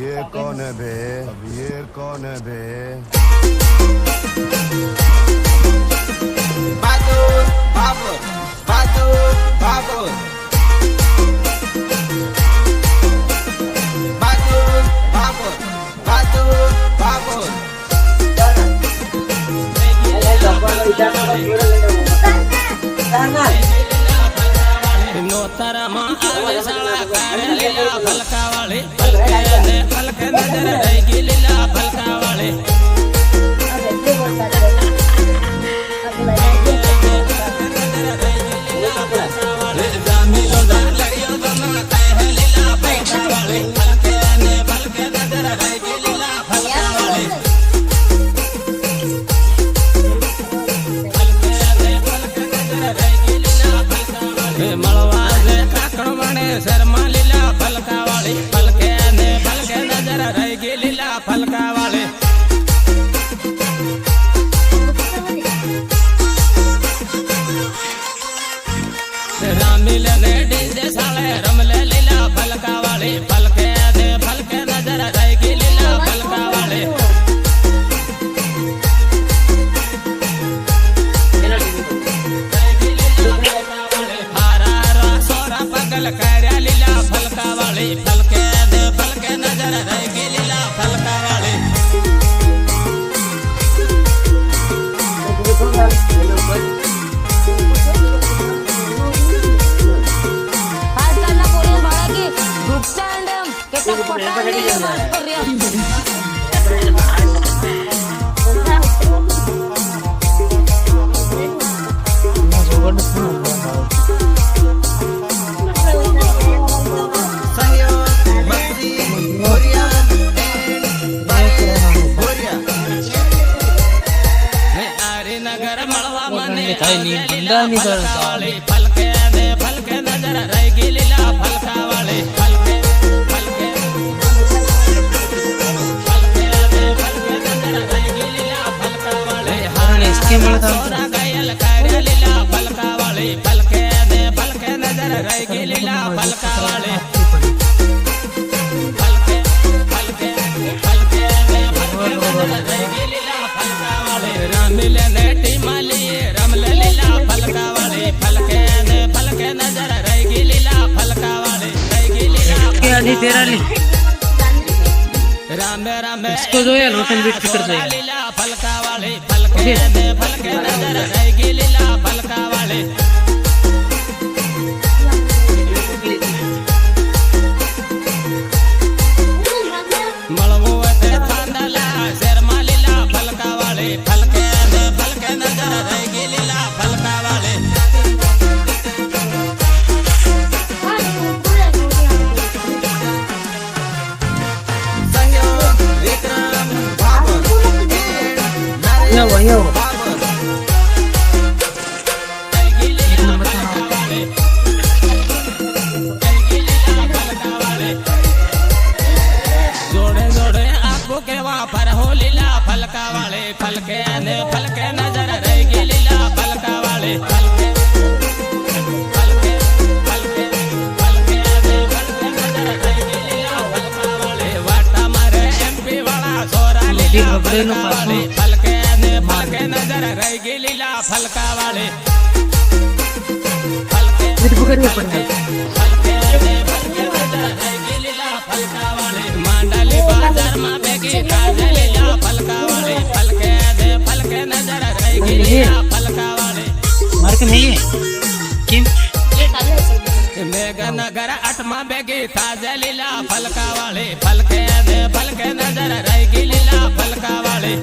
ये कौन है बे? अब ये कौन है बे? Badur, babur, badur, babur. Badur, babur, badur, babur. નોતરમાં આવે સાળા કાળે લીલા ફલકા વાળી ફલકે ને ફલકે નજર રહી ગઈ લીલા ફલકા વાળી જામીલો જા લડિયો બના કહે લીલા ફલકા વાળી ફલકે ને ફલકે નજર રહી ગઈ લીલા ફલકા વાળી મળવા દે કાકણ વણે શર્મા લીલા ફલકા વાળી ફલકે ને ફલકે નજર રહી ગઈ લીલા ફલકા વાળી રામીલ ને ડીજે સાળે રમલે લીલા ફલકા વાળી ફલકે ને ફલકે નજર રહી ગઈ લીલા ફલકા વાળી પગલ કર્યા લીલા ફલકા વાળી ફલકે દે ફલકે નજર રહી ગઈ લીલા ફલકા વાળી આજકાલના પોલીસ બાળકી ગ્રુપ સ્ટેન્ડ કેટલાક પટાની વાત કર્યા ફલકે દે ફલકે નજર રહી ગઈ લીલા ફલકા વાળી ફલકે ફલકે ફલકે દે ફલકે નજર રહી ગઈ લીલા ફલકા વાળી હારણે સોરા ગયલ કર્યા લીલા ફલકા વાળી ફલકે દે ફલકે નજર રહી ગઈ લીલા ફલકા વાળી ફલકે ફલકે ફલકે દે ફલકે નજર રહી ગઈ લીલા ફલકા વાળી રામીલ ને ટીમાલી રમલે લીલા ફલકા વાળી ફલકે ને ફલકે નજર રહી ગઈ લીલા ફલકા વાળી રહી ગઈ લીલા के आधी तेरा ली રામે રામે इसको जो है लोटन बीट फिकर चाहिए લીલા ફલકા વાળી ફલકે ને ફલકે નજર રહી ગઈ લીલા ફલકા વાળી મળવું તે થાંડલા શેરમાં લીલા ફલકા વાળી ફલકે ને ફલકે નજર રહી ગઈ લીલા ફલકા વાળી Sahyo, Vikram, babur. ना वही हो Babur. રહી ગઈ લીલા ફલકા વાળી રહી ગઈ લીલા ફલકા વાળી જોડે જોડે આખું કેવા પર હો લીલા ફલકા વાળી ફલકે ને ફલકે નજર રહી ગઈ લીલા ફલકા વાળી ફલકે ફલકે ફલકે ફલકે ને ફલકે નજર રહી ગઈ લીલા ફલકા વાળી વાટા મારે એમપી વાળા છોરા લીલા ફલકા વાળી ફલકે ને ફલકે નજર રહી ગઈ લીલા ફલકા વાળી ફલકે पकड़िए पड़े ફલકે ને ફલકે નજર રહી ગઈ લીલા ફલકા વાળી માંડલી બાજારમાં બેગી કાજે લીલા ફલકા વાળી ફલકે ને ફલકે નજર રહી ગઈ લીલા ફલકા વાળી मार के नहीं है किम મેઘનગર 8માં બેગી તાજે લીલા ફલકા વાળી ફલકે ને ફલકે નજર રહી ગઈ લીલા ફલકા વાળી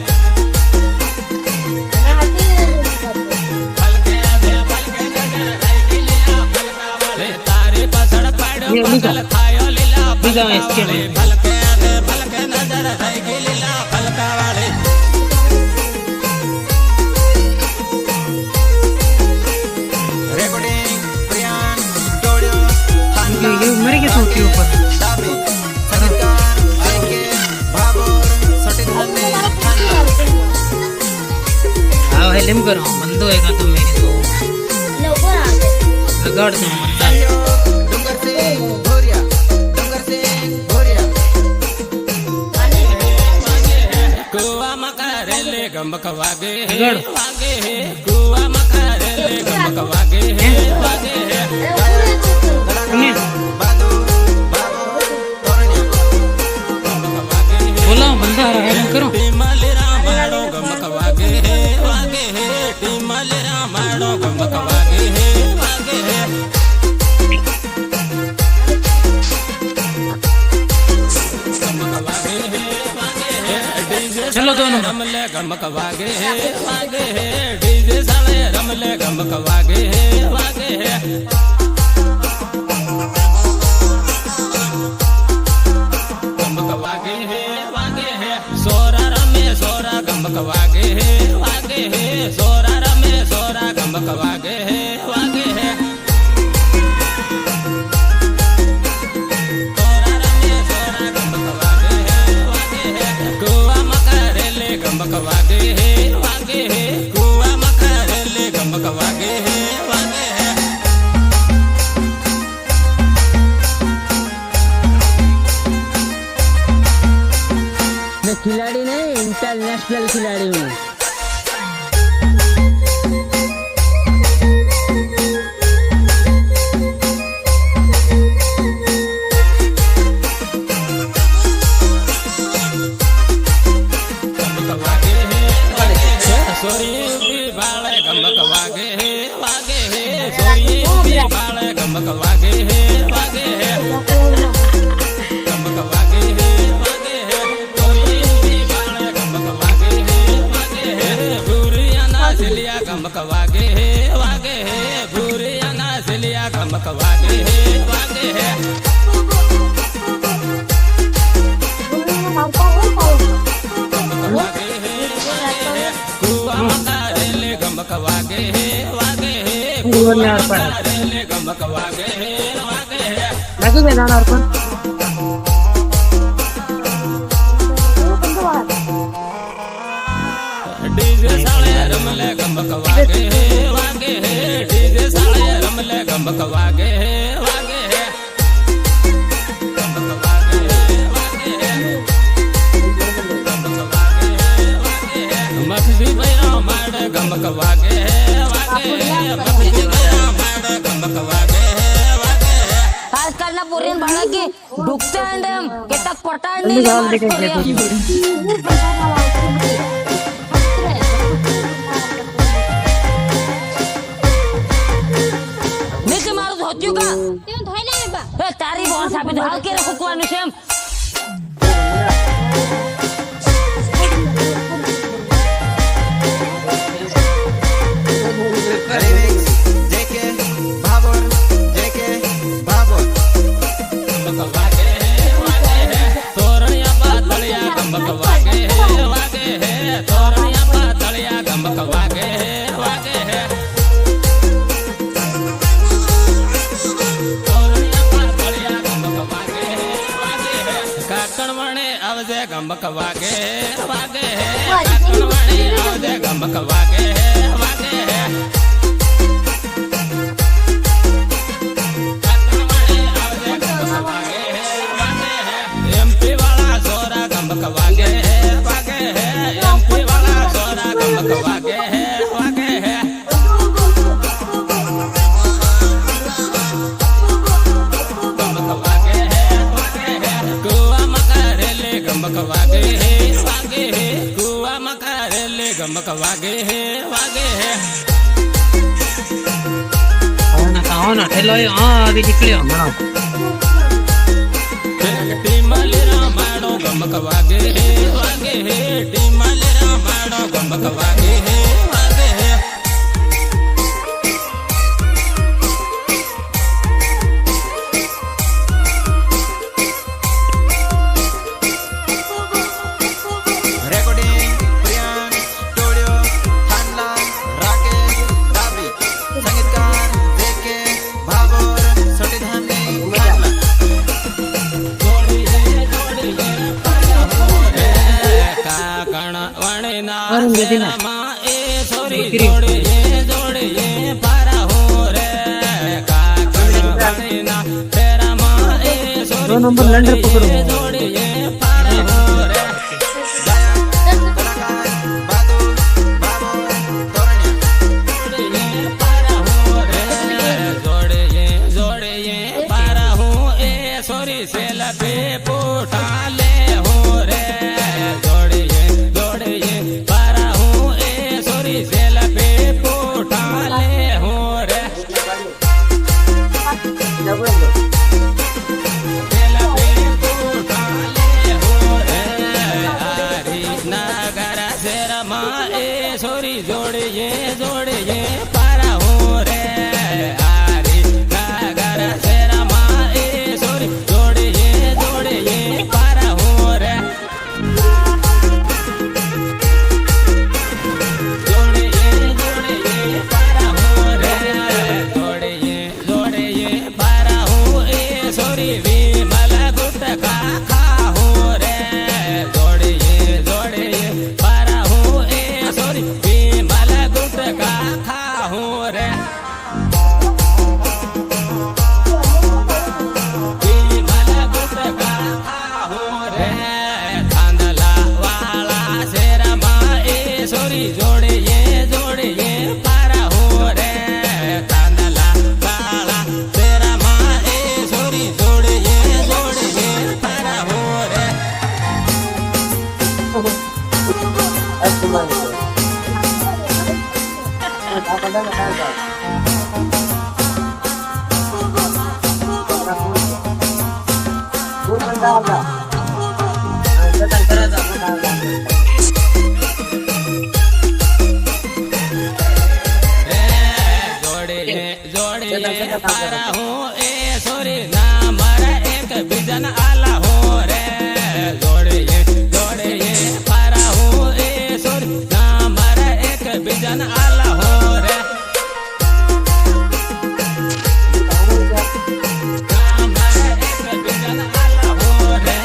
ફલકે ને ફલકે નજર રહી ગઈ લીલા ફલકા વાળી તારી પાછળ પાડ્યો પગલ થાયો લીલા ફલકા વાળી ફલકે ને ફલકે નજર રહી ગઈ લીલા ફલકા વાળી Recording, Priyan, Studio, Hanka, ये मर के सोती ऊपर Dabi, Sanitkan, Jeke, Babur, Sotit Hande, Hanka. हाँ भाई लिम करो बंदो है का तो मेरी तो बिगाड़ दूं सहयोग डूंगर सिंह भोरिया, डूंगर सिंह भोरिया। कुआ मकारेले गमक वागे बिगड़। वागे कुआ मकारेले गमक वागे वागे सुनिए बादू बाबो तोरण्या। बोला बंदा आ रहा है करो टीमल रामाड़ो गमक वागे वागे टीमल रामाड़ो गमक वागे वागे चलो दोनों रमले गमक वागे वागे डीजे साले रमले गमक वागे वागे गमक वागे वागे सोरा रमे सोरा गमक वागे वागे सोरा रमे सोरा गमक वागे वागे सोरा रमे सोरा गमक वागे वागे कुआ मकारेले गमक वागे वागे कुआ मकारेले गमक वागे वागे मैं खिलाड़ी नहीं इंटरनेशनल खिलाड़ी हूँ। गमक वागे सोरी भी बाले गमक वागे वागे सोरी भी बाले गमक वागे वागे गमक वागे वागे सोरी भी बाले गमक वागे वागे भूरिया ना सिलिया गमक वागे वागे भूरिया ना सिलिया गमक वागे वागे कुआ मकारेले गमक वागे वागे बोलने और पढ़ा मकारेले गमक वागे वागे लगे मैदान और कौन डीजे साले रमले गमक वागे वागे डीजे साले रमले गमक वागे वागे गमक वागे वागे गमक वागे वागे मखसी भैरा माड गमक वागे वागे मखसी भैरा माड गमक वागे वागे आजकाल ना पोरीन भाडा की डुकस्टँड केतक पटांड जल्दी जाओ लेके गए नीचे मारू धोतियो का क्यों धोइले बा ए तारी बोन साबे हाल के रखो कुआनु सेम रिमिक्स जेके भाबोर जेके भाबोर। गमक वागे वागे तोरणिया पातलिया गमक वागे वागे तोरणिया पातलिया गमक वागे वागे तोरणिया पातलिया गमक वागे वागे काकणवाणे आवजे गमक वागे वागे काकणवाणे आवजे गमक वागे वागे एमपी वाला सोरा गमक वागे वागे एमपी वाला सोरा गमक वागे वागे गमक वागे वागे कुआ मकारेले गमक वागे वागे कुआ मकारेले गमक वागे वागे आओ ना हेलो हाँ अभी निकलियो ना टीमल रामाड़ो गमक वागे वागे टीमल रामाड़ो गमक वागे वागे रेकॉर्डिंग प्रियान स्टुडिओ हानला राकेश दाबी संगीतकार जेके भाबोर सोटी धामने हानला। काकण वणिना और उनके दिन मा नंबर लैंडर पकड़ो जोड़िए पारा हो रे पे पोटा ले हो रे जोड़िए जोड़िए पारा हूँ ए सोरी सेल पे पोटा ले हो रे सेल पे पोटा ले हो रे हरी नगर से रमा ए सोरी जोड़िए जोड़िए पारा हो रे हरी नगर से रमा ए सोरी पारा हूँ ए सोरी ना मरा एक बिजन आला हो रे जोड़िए जोड़िए पारा हूँ ए सोरी ना मरा एक बिजन आला हो रे ना मरा एक बिजन आला हो रे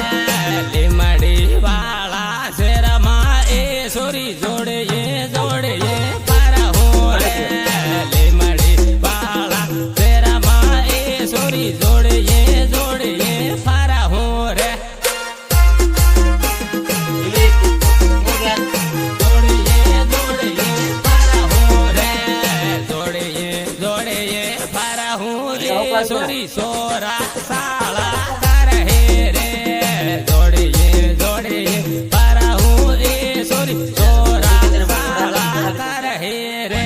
लिमड़ी वाला शेरमा ए सोरी जोड़िए जोड़िए पारा हो रे लिमड़ी वाला सोरी जोड़िए जोड़िए पारा हो रे जोड़िए जोड़िए पारा हो रे जोड़िए जोड़िए पारा हो रे सोरी सोरा साला कर हे रे जोड़िए जोड़िए पारा हो रे सोरी सोरा साला कर हे रे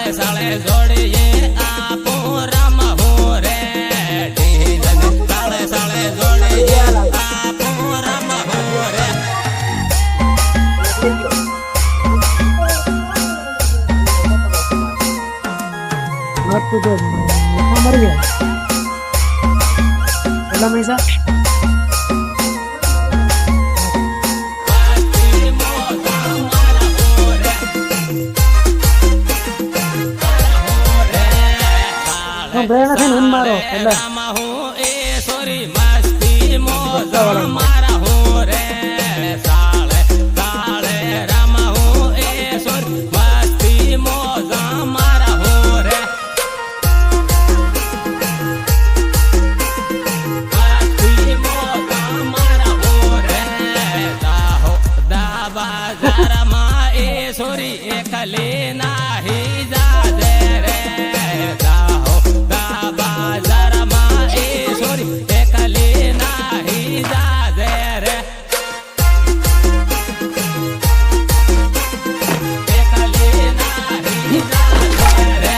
जोड़िए आपो राम हो रे साले साले जोड़िए आपो राम हो रे मर गया हमेशा सोरी मस्ती मोजा मारा हो रे साले साले रामा हो ए सोरी मस्ती मोजा मारा हो रे मस्ती मोजा मारा हो रे दाहो दाबा जरमा ए सोरी एकले नाही जा दे रे दाहो दाबा जरमा ए सोरी एकले नाही जा दे रे एकले नाही जा दे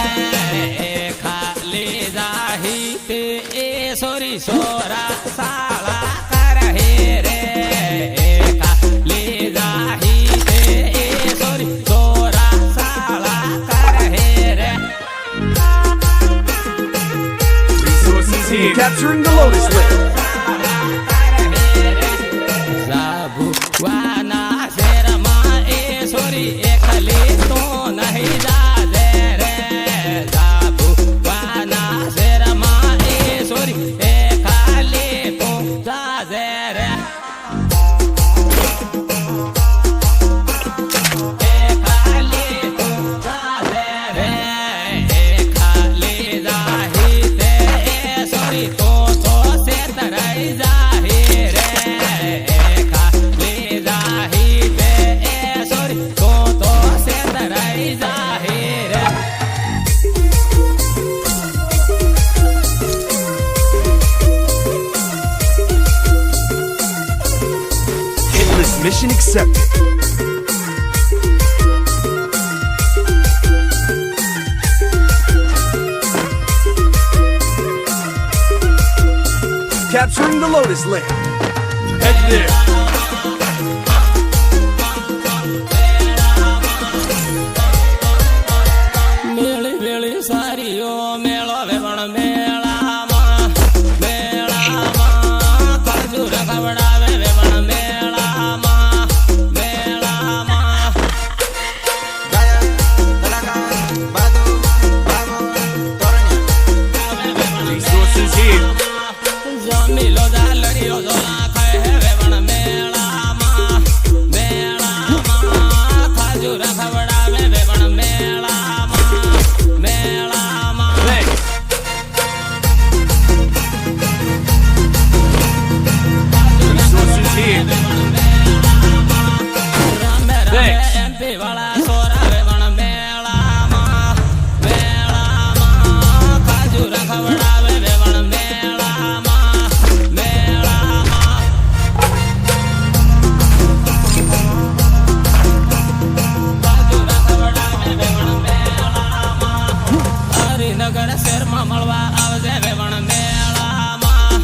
रे खाली जाही ते ए सोरी सोरा साला कर हे रे खाली जाही ते ए सोरी सोरा साला कर हे रे Resources here. Capturing the Lotus Lake. જાબુવાના શેરમાં એ સોરી એકલી તો નહીં જાજે રે જાબુવાના શેરમાં એ સોરી એકલી તો જાજે રે Mission accepted. Capturing the Lotus Lake. Head there. મેળી વેળી સારીઓ મેળો વેવણ મેળામાં મેળામાં ખજૂર ખવડાવે વેવણ મેળામાં મેળામાં ગાયક કલાકાર બહાદુર બ્રાહ્મણ તોરણિયા Resources here. જમીલો જાલડીઓ ઝોલા ખાય વેવણ મેળામાં મેળામાં ખજૂર ખવડાવે વેવણ મેળામાં મેળામાં Resources here. રામે રામે Thanks. એમપી વાળા સોરા વેવણ મેળામાં મેળામાં ખજૂર ખવડાવે વેવણ મેળામાં મેળામાં ખજૂર ખવડાવે વેવણ મેળામાં હરિનગર શહેરમાં મળવા આવજે વેવણ મેળામાં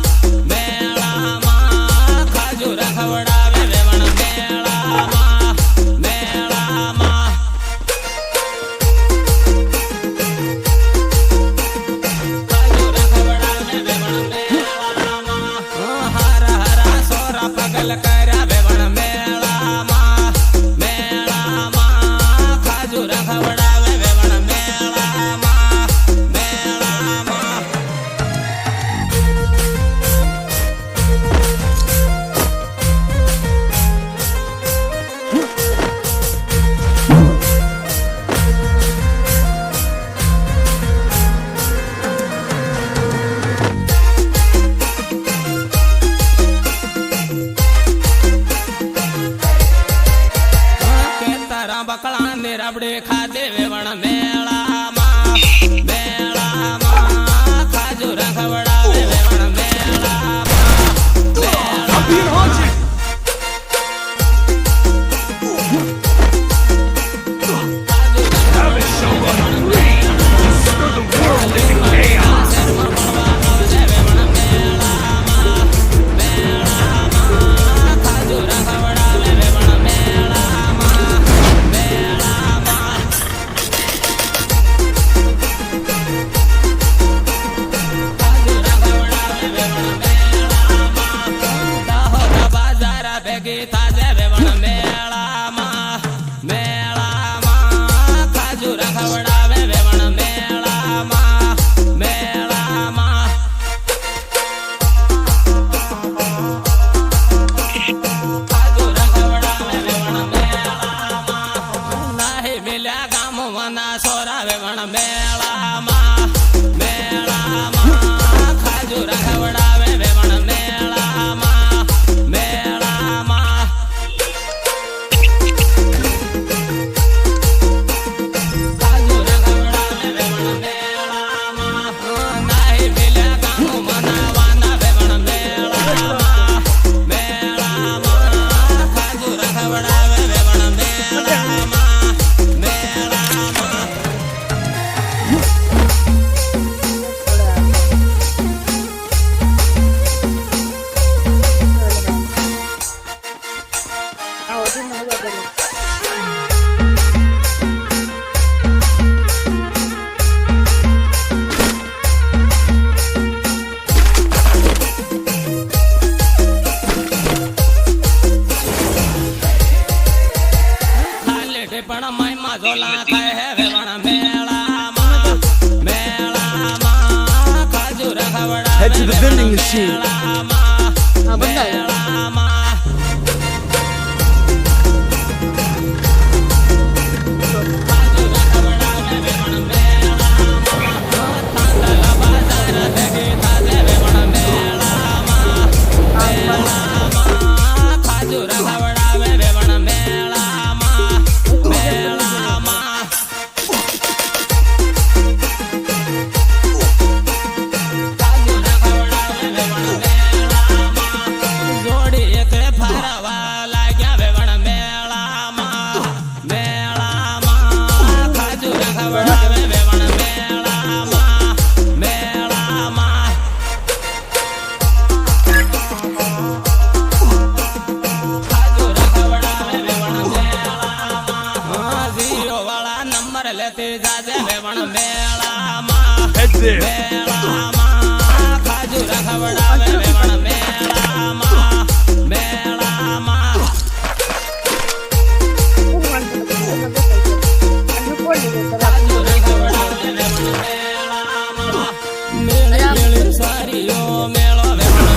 મેળામાં ખજૂર ખવડાવે વેવણ મેળામાં મેળામાં ખજૂર ખવડાવે વેવણ મેળામાં હારા હારા સોરા પગલ કર્યા વેવણ મેળામાં મેળામાં ખજૂર ખવડાવે વેવણ મેળામાં મેળામાં કે તારા બકળા ને રબડે ખાધે વેવણ મેળામાં મેળામાં ખજૂર ખવડાવે વેવણ મેળામાં I'm being haunted. Have it show up. Stir the world into chaos. ખજૂર ખવડાવે વેવણ મેળામાં મેળામાં ખજૂર ખવડાવે વેવણ મેળામાં દાહોદ બાજારા ભેગી થાજે વેવણ મેળામાં મેળામાં ખજૂર ખવડાવે વેવણ મેળામાં મેળામાં ખજૂર ખવડાવે વેવણ મેળામાં નાહી મિલ્યા ગામવાના સોરા વેવણ મેળામાં મેળામાં ખજૂર ખવડાવે વેવણ મેળામાં મેળામાં ખજૂર ખવડાવે વેવણ મેળામાં નાહી મિલ્યા ગામવાના વાના વેવણ મેળામાં મેળામાં ખજૂર ખવડાવે વેવણ મેળામાં મેળામાં Head to the vending machine. Head there.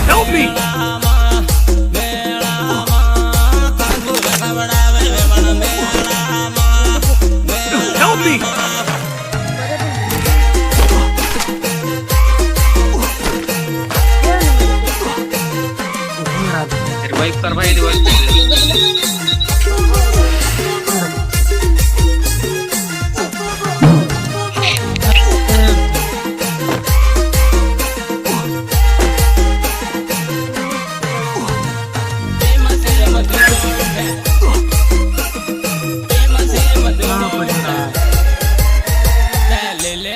Help me! Help me! Revive करवाई revive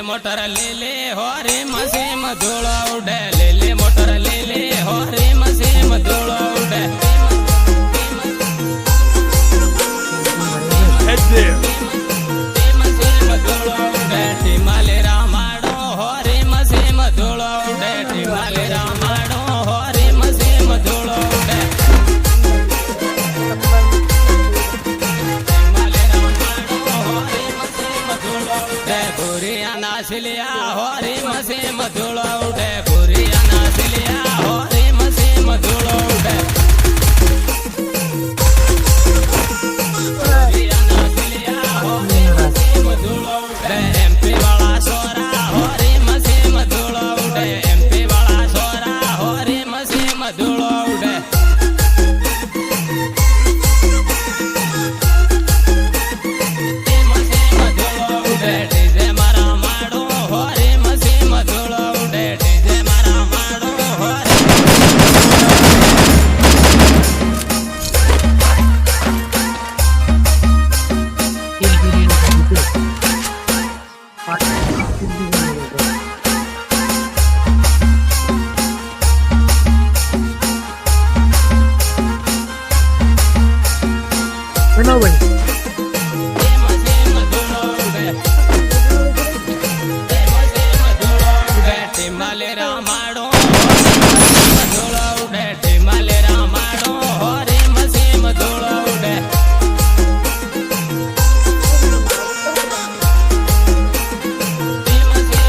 मोटर ले ले हो रे मसे मधुला उड़े ले ले मोटर ले ले हो रे मसे मधुला उड़े Head there. मसे मधुला उड़े टिमाले रामाडो हो रे मसे मधुला उड़े टिमाले रामाडो हो रे मसे मधुला उड़े टिमाले रामाडो हो रे मसे मधुला उड़े बुरिया नाचलिया हो रे मसे मधुला उड़े बुरिया नाचलिया हो रे मसे मधुला उड़े बुरिया नाचलिया हो रे मसे मधुला उड़े एमपी वाला सोरा हो रे मसे मधुला उड़े एमपी वाला सोरा हो रे मसे मधुला उड़े मसे मधुला उड़े डीजे मारा माडो हो रे मसे मधुला उड़े डीजे मारा माडो हो रे मसे मधुला उड़े मसे मधुला उड़े टिमाले रामाडो मधुला उड़े टिमाले रामाडो हो रे मसे मधुला उड़े मसे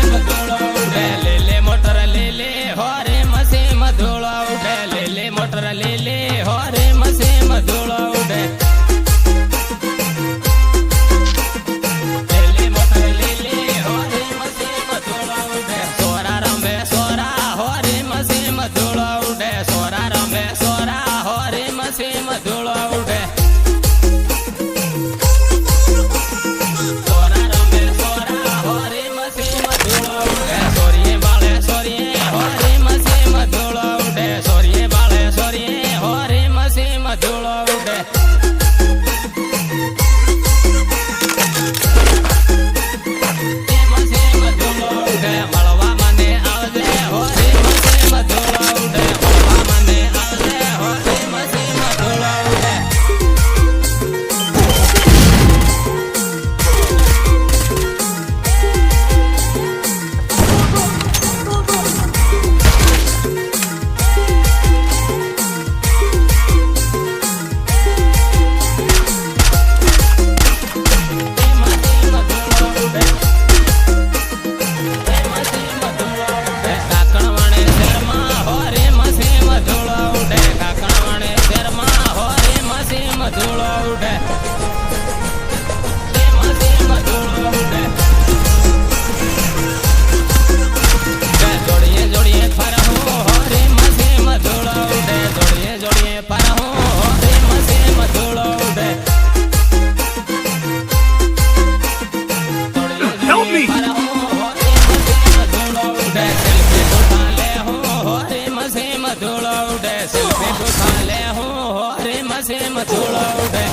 सेम धूलो उड़े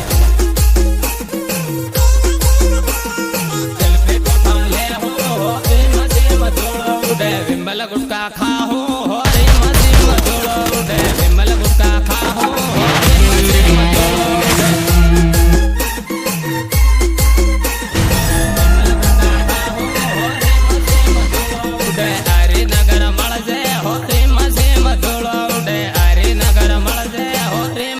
दिल पे कोठा ले हो सेम धूलो उड़े विमल गुटका खा